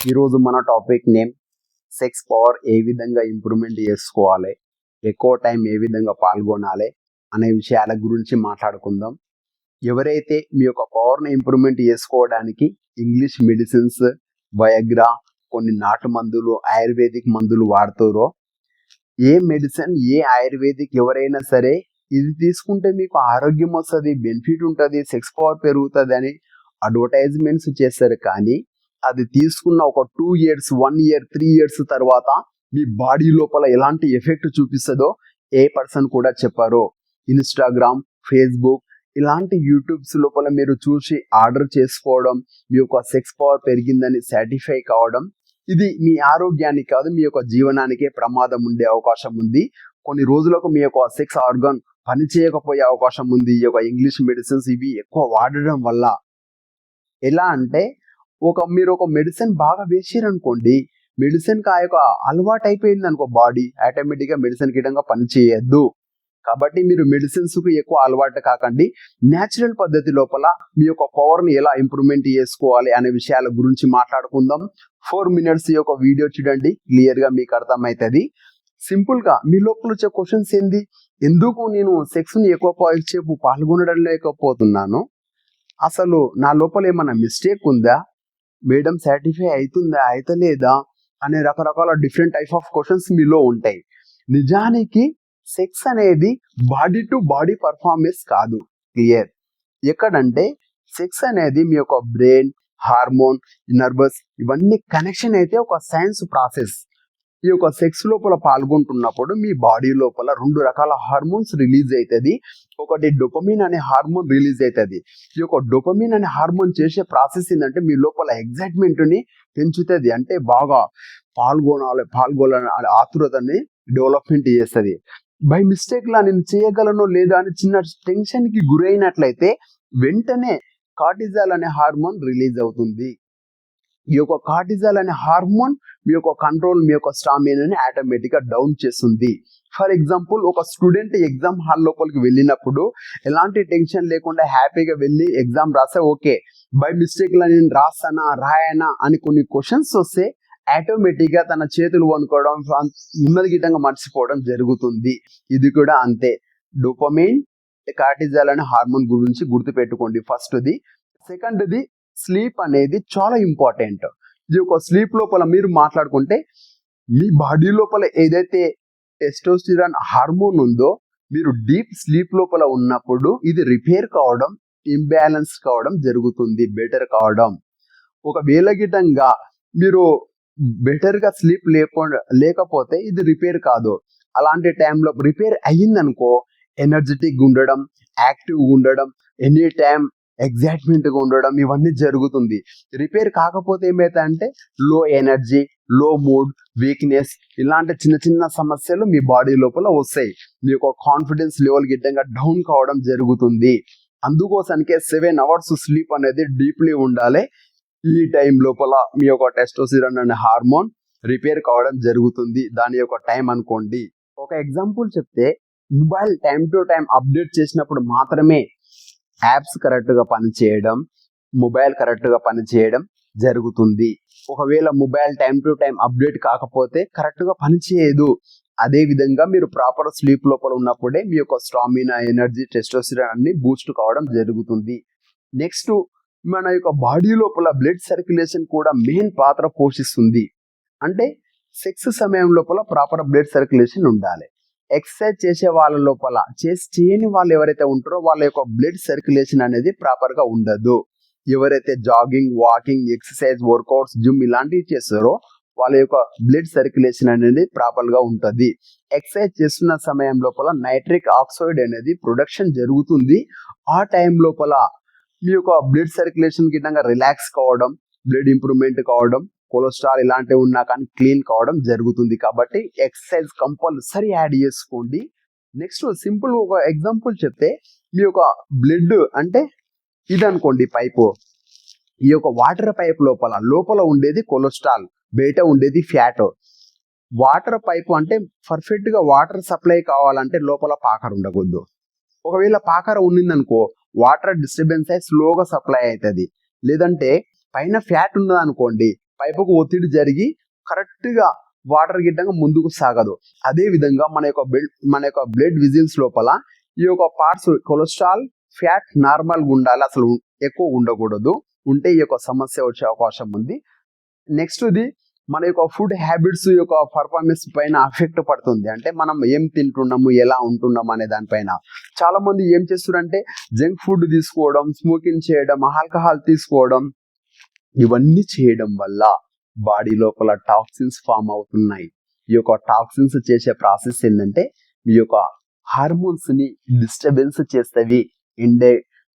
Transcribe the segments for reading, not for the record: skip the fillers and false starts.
ఈరోజు మన topic name sex power ఏ విధంగా ఇంప్రూవ్మెంట్ చేసుకోవాలి, ఎక్కువ టైం ఏ విధంగా పాల్గొనాలి అనే విషయాల గురించి మాట్లాడుకుందాం. ఎవరైతే మీ యొక్క పవర్ని ఇంప్రూవ్మెంట్ చేసుకోవడానికి ఇంగ్లీష్ మెడిసిన్స్, వయగ్రా, కొన్ని నాటు మందులు, ఆయుర్వేదిక్ మందులు వాడుతారో, ఏ మెడిసిన్ ఏ ఆయుర్వేదిక్ ఎవరైనా సరే ఇది తీసుకుంటే మీకు ఆరోగ్యం వస్తుంది, బెనిఫిట్ ఉంటుంది, సెక్స్ పవర్ పెరుగుతుంది అని అడ్వర్టైజ్మెంట్స్ చేస్తారు. కానీ అది తీసుకున్న ఒక 2 years 1 year 3 years తర్వాత మీ బాడీ లోపల ఎలాంటి ఎఫెక్ట్ చూపిస్తుందో ఏ పర్సన్ కూడా చెప్పారో. ఇన్స్టాగ్రామ్, ఫేస్బుక్ ఇలాంటి యూట్యూబ్స్ లోపల మీరు చూసి ఆర్డర్ చేసుకోవడం, మీ యొక్క సెక్స్ పవర్ పెరిగిందని సాటిస్ఫై కావడం, ఇది మీ ఆరోగ్యానికి కాదు, మీ యొక్క జీవనానికే ప్రమాదం ఉండే అవకాశం ఉంది. కొన్ని రోజులకు మీ యొక్క సెక్స్ ఆర్గాన్ పనిచేయకపోయే అవకాశం ఉంది ఈ యొక్క ఇంగ్లీష్ మెడిసిన్స్ ఇవి ఎక్కువ వాడడం వల్ల. ఎలా అంటే మీరు ఒక మెడిసిన్ బాగా వేసారనుకోండి, మెడిసిన్కి ఆ యొక్క అలవాటు అయిపోయింది అనుకో, బాడీ ఆటోమేటిక్గా మెడిసిన్ కిటంగా పనిచేయద్దు. కాబట్టి మీరు మెడిసిన్స్కి ఎక్కువ అలవాటు కాకండి. న్యాచురల్ పద్ధతి లోపల మీ యొక్క పవర్ని ఎలా ఇంప్రూవ్మెంట్ చేసుకోవాలి అనే విషయాల గురించి మాట్లాడుకుందాం. 4 minutes ఈ యొక్క వీడియో చూడండి, క్లియర్గా మీకు అర్థమవుతుంది. సింపుల్గా మీ లోపల వచ్చే క్వశ్చన్స్ ఏంది, ఎందుకు నేను సెక్స్ని ఎక్కువ సేపు పాల్గొనడం లేకపోతున్నాను, అసలు నా లోపల ఏమైనా మిస్టేక్ ఉందా, మేడం సాటిస్ఫై అవుతుందా అవుతలేదా అనే రకరకాల డిఫరెంట్ టైప్ ఆఫ్ క్వశ్చన్స్ మీలో ఉంటాయి. నిజానికి సెక్స్ అనేది బాడీ టు బాడీ పర్ఫార్మెన్స్ కాదు. క్లియర్? ఎక్కడంటే సెక్స్ అనేది మీ యొక్క బ్రెయిన్, హార్మోన్, నర్వస్ ఇవన్నీ కనెక్షన్ అయితే ఒక సైన్స్ ప్రాసెస్. ఈ యొక్క సెక్స్ లోపల పాల్గొంటున్నప్పుడు మీ బాడీ లోపల 2 రకాల హార్మోన్స్ రిలీజ్ అవుతుంది. ఒకటి డోపమిన్ అనే హార్మోన్ రిలీజ్ అవుతుంది. ఈ యొక్క డోపమిన్ అనే హార్మోన్ చేసే ప్రాసెస్ ఏంటంటే మీ లోపల ఎగ్జైట్మెంట్ని పెంచుతుంది, అంటే బాగా పాల్గొనాలి ఆతురతని డెవలప్మెంట్ చేస్తుంది. బై మిస్టేక్లా నేను చేయగలను లేదా అని చిన్న టెన్షన్కి గురైనట్లయితే వెంటనే కార్టిజాల్ అనే హార్మోన్ రిలీజ్ అవుతుంది. ఈ యొక్క కార్టిజాల్ అనే హార్మోన్ మీ యొక్క కంట్రోల్, మీ యొక్క స్టామినాని ఆటోమేటిక్గా డౌన్ చేస్తుంది. ఫర్ ఎగ్జాంపుల్, ఒక స్టూడెంట్ ఎగ్జామ్ హాల్ లోపలికి వెళ్ళినప్పుడు ఎలాంటి టెన్షన్ లేకుండా హ్యాపీగా వెళ్ళి ఎగ్జామ్ రాసే, ఓకే బై మిస్టేక్లో నేను రాయనా అని కొన్ని క్వశ్చన్స్ వస్తే ఆటోమేటిక్గా తన చేతులు వణుకోవడం, ఉన్నది గిట్టంగా మర్చిపోవడం జరుగుతుంది. ఇది కూడా అంతే. డోపమైన్, కార్టిజాల్ అనే హార్మోన్ గురించి గుర్తుపెట్టుకోండి ఫస్ట్ది. సెకండ్ది స్లీప్ అనేది చాలా ఇంపార్టెంట్. ఇది ఒక స్లీప్ లోపల మీరు మాట్లాడుకుంటే మీ బాడీ లోపల ఏదైతే టెస్టోస్టిరాన్ హార్మోన్ ఉందో, మీరు డీప్ స్లీప్ లోపల ఉన్నప్పుడు ఇది రిపేర్ కావడం, ఇంబ్యాలెన్స్ కావడం జరుగుతుంది, బెటర్ కావడం. ఒకవేళ గిటంగా మీరు బెటర్గా స్లీప్ లేకపోతే ఇది రిపేర్ కాదు. అలాంటి టైంలో రిపేర్ అయ్యిందనుకో, ఎనర్జెటిక్గా ఉండడం, యాక్టివ్గా ఉండడం, ఎనీ టైం ఎగ్జైట్మెంట్గా ఉండడం ఇవన్నీ జరుగుతుంది. రిపేర్ కాకపోతే ఏమవుతాయంటే లో ఎనర్జీ, లో మూడ్, వీక్నెస్ ఇలాంటి చిన్న చిన్న సమస్యలు మీ బాడీ లోపల వస్తాయి. మీ యొక్క కాన్ఫిడెన్స్ లెవెల్ గిట్టంగా డౌన్ కావడం జరుగుతుంది. అందుకోసానికే 7 hours స్లీప్ అనేది డీప్లీ ఉండాలి. ఈ టైం లోపల మీ యొక్క టెస్టోస్టిరాన్ అనే హార్మోన్ రిపేర్ కావడం జరుగుతుంది. దాని యొక్క టైం అనుకోండి. ఒక ఎగ్జాంపుల్ చెప్తే, mobile time to time update చేసినప్పుడు మాత్రమే యాప్స్ కరెక్ట్గా పనిచేయడం, మొబైల్ కరెక్ట్గా పనిచేయడం జరుగుతుంది. ఒకవేళ mobile time to time update కాకపోతే కరెక్ట్గా పనిచేయదు. అదేవిధంగా మీరు ప్రాపర్ స్లీప్ లోపల ఉన్నప్పుడే మీ యొక్క స్టామినా, ఎనర్జీ, టెస్టోస్టిరాన్ అన్ని బూస్ట్ కావడం జరుగుతుంది. నెక్స్ట్, మన యొక్క బాడీ లోపల బ్లడ్ సర్క్యులేషన్ కూడా మెయిన్ పాత్ర పోషిస్తుంది. అంటే సెక్స్ సమయం లోపల ప్రాపర్ బ్లడ్ సర్క్యులేషన్ ఉండాలి. ఎక్సర్సైజ్ చేసే వాళ్ళ లోపల చేయని వాళ్ళు ఎవరైతే ఉంటారో వాళ్ళ యొక్క బ్లడ్ సర్క్యులేషన్ అనేది ప్రాపర్గా ఉండదు. ఎవరైతే jogging, walking, exercise, workouts, gym ఇలాంటివి చేస్తారో వాళ్ళ యొక్క బ్లడ్ సర్క్యులేషన్ అనేది ప్రాపర్గా ఉంటుంది. ఎక్సర్సైజ్ చేస్తున్న సమయం లోపల నైట్రిక్ ఆక్సైడ్ అనేది ప్రొడక్షన్ జరుగుతుంది. ఆ టైం లోపల మీ యొక్క బ్లడ్ సర్క్యులేషన్ గిట్టంగా రిలాక్స్ కావడం, బ్లడ్ ఇంప్రూవ్మెంట్ కావడం, కొలెస్ట్రాల్ ఇలాంటివి ఉన్నా కానీ క్లీన్ కావడం జరుగుతుంది. కాబట్టి ఎక్సర్సైజ్ కంపల్సరీ యాడ్ చేసుకోండి. నెక్స్ట్, సింపుల్ ఒక ఎగ్జాంపుల్ చెప్తే, మీ యొక్క బ్లడ్ అంటే ఇది అనుకోండి పైపు. ఈ యొక్క వాటర్ పైప్ లోపల ఉండేది కొలెస్ట్రాల్, బయట ఉండేది ఫ్యాట్. వాటర్ పైపు అంటే పర్ఫెక్ట్గా వాటర్ సప్లై కావాలంటే లోపల పాకర్ ఉండకూడదు. ఒకవేళ పాకర ఉండిందనుకో, వాటర్ డిస్టర్బెన్స్ అయి స్లోగా సప్లై అవుతుంది. లేదంటే పైన ఫ్యాట్ ఉన్నదనుకోండి, పైపుకు ఒత్తిడి జరిగి కరెక్ట్ గా వాటర్ గిట్టంగా ముందుకు సాగదు. అదే విధంగా మన యొక్క బ్లడ్ విజిల్స్ లోపల ఈ యొక్క పార్ట్స్ కొలెస్ట్రాల్, ఫ్యాట్ నార్మల్ గా ఉండాలి, అసలు ఎక్కువ ఉండకూడదు. ఉంటే ఈ యొక్క సమస్య వచ్చే అవకాశం ఉంది. నెక్స్ట్ ఇది మన యొక్క ఫుడ్ హ్యాబిట్స్ యొక్క పర్ఫార్మెన్స్ పైన ఎఫెక్ట్ పడుతుంది. అంటే మనం ఏం తింటున్నాము, ఎలా ఉంటున్నాము అనే దానిపైన. చాలా మంది ఏం చేస్తున్నారంటే జంక్ ఫుడ్ తీసుకోవడం, స్మోకింగ్ చేయడం, ఆల్కహాల్ తీసుకోవడం, ఇవన్నీ చేయడం వల్ల బాడీ లోపల టాక్సిన్స్ ఫామ్ అవుతున్నాయి. ఈ యొక్క టాక్సిన్స్ చేసే ప్రాసెస్ ఏంటంటే మీ యొక్క హార్మోన్స్ ని డిస్టర్బెన్స్ చేస్తవి.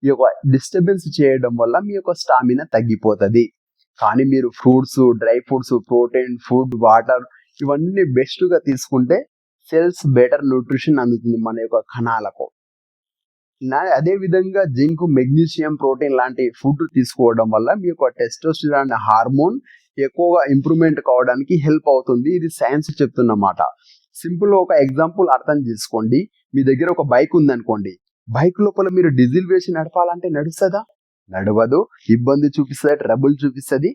ఈ యొక్క డిస్టర్బెన్స్ చేయడం వల్ల మీ యొక్క స్టామినా తగ్గిపోతుంది. కానీ మీరు fruits, dry fruits, protein food, water ఇవన్నీ బెస్ట్ గా తీసుకుంటే సెల్స్ బెటర్ న్యూట్రిషన్ అందుతుంది మన యొక్క కణాలకు. అదే విధంగా జింక్, మెగ్నీషియం, ప్రోటీన్ లాంటి ఫుడ్ తీసుకోవడం వల్ల మీ యొక్క టెస్టోస్టెరాన్ హార్మోన్ ఎక్కువగా ఇంప్రూవ్మెంట్ కావడానికి హెల్ప్ అవుతుంది. ఇది సైన్స్ చెప్తున్నమాట. సింపుల్ ఒక ఎగ్జాంపుల్ అర్థం చేసుకోండి. మీ దగ్గర ఒక బైక్ ఉందనుకోండి. బైక్ లోపల మీరు డీజిల్ వేసి నడపాలంటే నడుస్తుందా? నడవదు. ఇబ్బంది చూపిస్తుంది, ట్రబుల్ చూపిస్తుంది.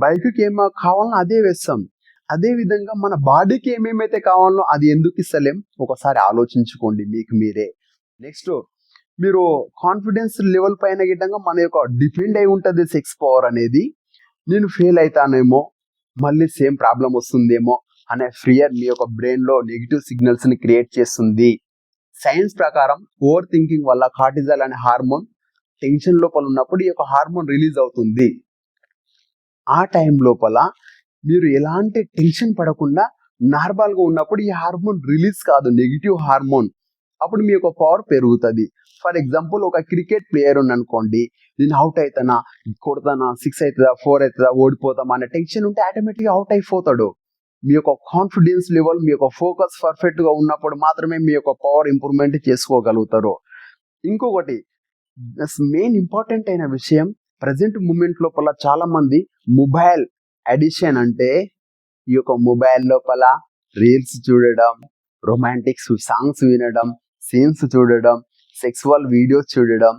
బైక్కి ఏమో కావాలనో అదే వేస్తాం. అదే విధంగా మన బాడీకి ఏమేమైతే కావాలనో అది ఎందుకు ఇస్తలేం? ఒకసారి ఆలోచించుకోండి మీకు మీరే. నెక్స్ట్ మీరు కాన్ఫిడెన్స్ లెవెల్ పైన గిట్టంగా మన యొక్క డిపెండ్ అయి ఉంటుంది సెక్స్ పవర్ అనేది. నేను ఫెయిల్ అవుతానేమో, మళ్ళీ సేమ్ ప్రాబ్లం వస్తుందేమో అనే ఫియర్ మీ యొక్క బ్రెయిన్ లో నెగిటివ్ సిగ్నల్స్ ని క్రియేట్ చేస్తుంది. సైన్స్ ప్రకారం ఓవర్ థింకింగ్ వల్ల కార్టిజాల్ అనే హార్మోన్ టెన్షన్ లోపల ఉన్నప్పుడు ఈ యొక్క హార్మోన్ రిలీజ్ అవుతుంది. ఆ టైం లోపల మీరు ఎలాంటి టెన్షన్ పడకుండా నార్మల్ గా ఉన్నప్పుడు ఈ హార్మోన్ రిలీజ్ కాదు, నెగిటివ్ హార్మోన్. అప్పుడు మీ యొక్క పవర్ పెరుగుతుంది. ఫర్ ఎగ్జాంపుల్ ఒక క్రికెట్ ప్లేయర్ అనుకోండి. నేను అవుట్ అవుతానా, కొడతానా, 6 అవుతుందా, 4 అవుతుందా, ఓడిపోతామా అనే టెన్షన్ ఉంటే ఆటోమేటిక్గా అవుట్ అయిపోతాడు. మీ యొక్క కాన్ఫిడెన్స్ లెవెల్, మీ యొక్క ఫోకస్ పర్ఫెక్ట్ గా ఉన్నప్పుడు మాత్రమే మీ యొక్క పవర్ ఇంప్రూవ్మెంట్ చేసుకోగలుగుతారు. ఇంకొకటి మెయిన్ ఇంపార్టెంట్ అయిన విషయం, ప్రజెంట్ మూమెంట్ లోపల చాలా మంది మొబైల్ అడిషన్ అంటే ఈ యొక్క మొబైల్ లోపల రీల్స్ చూడడం, రొమాంటిక్ సాంగ్స్ వినడం, సీన్స్ చూడడం, సెక్సువల్ వీడియోస్ చూడడం.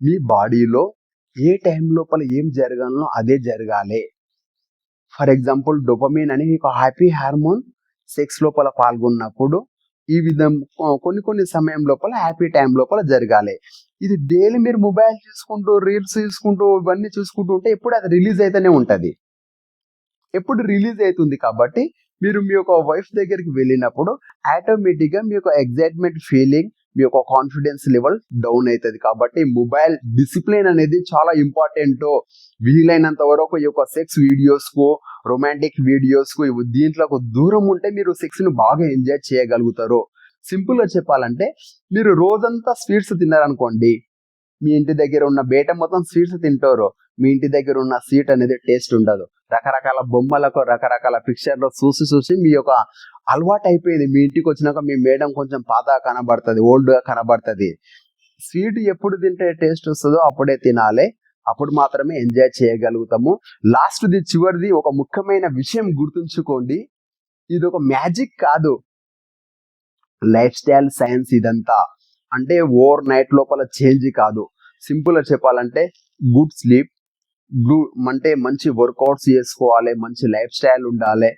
మీ బాడీలో ఏ టైం లోపల ఏం జరగాలో అదే జరగాలి. ఫర్ ఎగ్జాంపుల్ డోపమిన్ అనే ఒక హ్యాపీ హార్మోన్ సెక్స్ లోపల పాల్గొన్నప్పుడు ఈ విధంగా కొన్ని సమయం లోపల హ్యాపీ టైం లోపల జరగాలి. ఇది డైలీ మీరు మొబైల్ చూసుకుంటూ, రీల్స్ చూసుకుంటూ, ఇవన్నీ చూసుకుంటూ ఉంటే ఎప్పుడు అది రిలీజ్ అయితేనే ఉంటుంది. ఎప్పుడు రిలీజ్ అవుతుంది కాబట్టి మీరు మీ యొక్క వైఫ్ దగ్గరికి వెళ్ళినప్పుడు ఆటోమేటిక్గా మీ యొక్క ఎగ్జైట్మెంట్ ఫీలింగ్, మీ యొక్క కాన్ఫిడెన్స్ లెవెల్ డౌన్ అవుతుంది. కాబట్టి మొబైల్ డిసిప్లిన్ అనేది చాలా ఇంపార్టెంట్. వీలైనంత వరకు ఈ యొక్క సెక్స్ వీడియోస్ కు, రొమాంటిక్ వీడియోస్ కు, దీంట్లో దూరం ఉంటే మీరు సెక్స్ ను బాగా ఎంజాయ్ చేయగలుగుతారు. సింపుల్ గా చెప్పాలంటే మీరు రోజంతా స్వీట్స్ తిన్నారనుకోండి, మీ ఇంటి దగ్గర ఉన్న బేట మొత్తం స్వీట్స్ తింటారు, మీ ఇంటి దగ్గర ఉన్న స్వీట్ అనేది టేస్ట్ ఉండదు. రకరకాల బొమ్మలకు, రకరకాల పిక్చర్లు చూసి మీ యొక్క అలవాటు అయిపోయింది. మీ ఇంటికి వచ్చినాక మీ మేడం కొంచెం పాత కనబడుతుంది, ఓల్డ్ గా కనబడుతుంది. స్వీట్ ఎప్పుడు తింటే టేస్ట్ వస్తుందో అప్పుడే తినాలి. అప్పుడు మాత్రమే ఎంజాయ్ చేయగలుగుతాము. లాస్ట్ది, చివరిది ఒక ముఖ్యమైన విషయం గుర్తుంచుకోండి. ఇది ఒక మ్యాజిక్ కాదు, లైఫ్ స్టైల్ సైన్స్ ఇదంతా. అంటే ఓవర్ నైట్ లోపల చేంజ్ కాదు. సింపుల్ గా చెప్పాలంటే గుడ్ స్లీప్, అంటే మంచి వర్కౌట్స్ చేసుకోవాలి, మంచి లైఫ్ స్టైల్ ఉండాలి,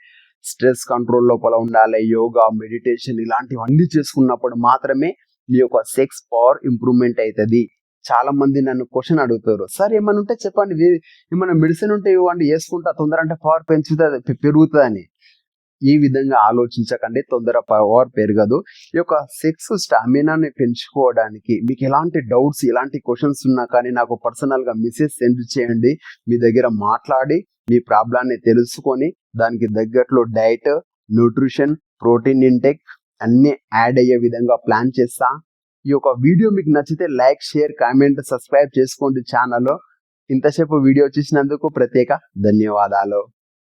స్ట్రెస్ కంట్రోల్ లోపల ఉండాలి, యోగా, మెడిటేషన్ ఇలాంటివన్నీ చేసుకున్నప్పుడు మాత్రమే మీ యొక్క సెక్స్ పవర్ ఇంప్రూవ్మెంట్ అవుతుంది. చాలా మంది నన్ను క్వశ్చన్ అడుగుతారు, సార్ ఏమైనా ఉంటే చెప్పండి, ఏమైనా మెడిసిన్ ఉంటే ఇవ్వండి, వేసుకుంటా తొందర అంటే పవర్ పెరుగుతుందని. ఈ విధంగా ఆలోచించకండి, తొందర పవర్ పెరగదు. ఈ యొక్క సెక్స్ స్టామినాని పెంచుకోవడానికి మీకు ఎలాంటి డౌట్స్, ఎలాంటి క్వశ్చన్స్ ఉన్నా కానీ నాకు పర్సనల్ గా మెసేజ్ సెండ్ చేయండి. మీ దగ్గర మాట్లాడి మీ ప్రాబ్లాన్ని తెలుసుకొని దానికి తగ్గట్లు డైట్, న్యూట్రిషన్, ప్రోటీన్ ఇంటేక్ అన్ని యాడ్ అయ్యే విధంగా ప్లాన్ చేస్తా. ఈ యొక్క వీడియో మీకు నచ్చితే లైక్, షేర్, కామెంట్, సబ్స్క్రైబ్ చేసుకోండి ఛానల్. ఇంతసేపు వీడియో చూసినందుకు ప్రత్యేక ధన్యవాదాలు.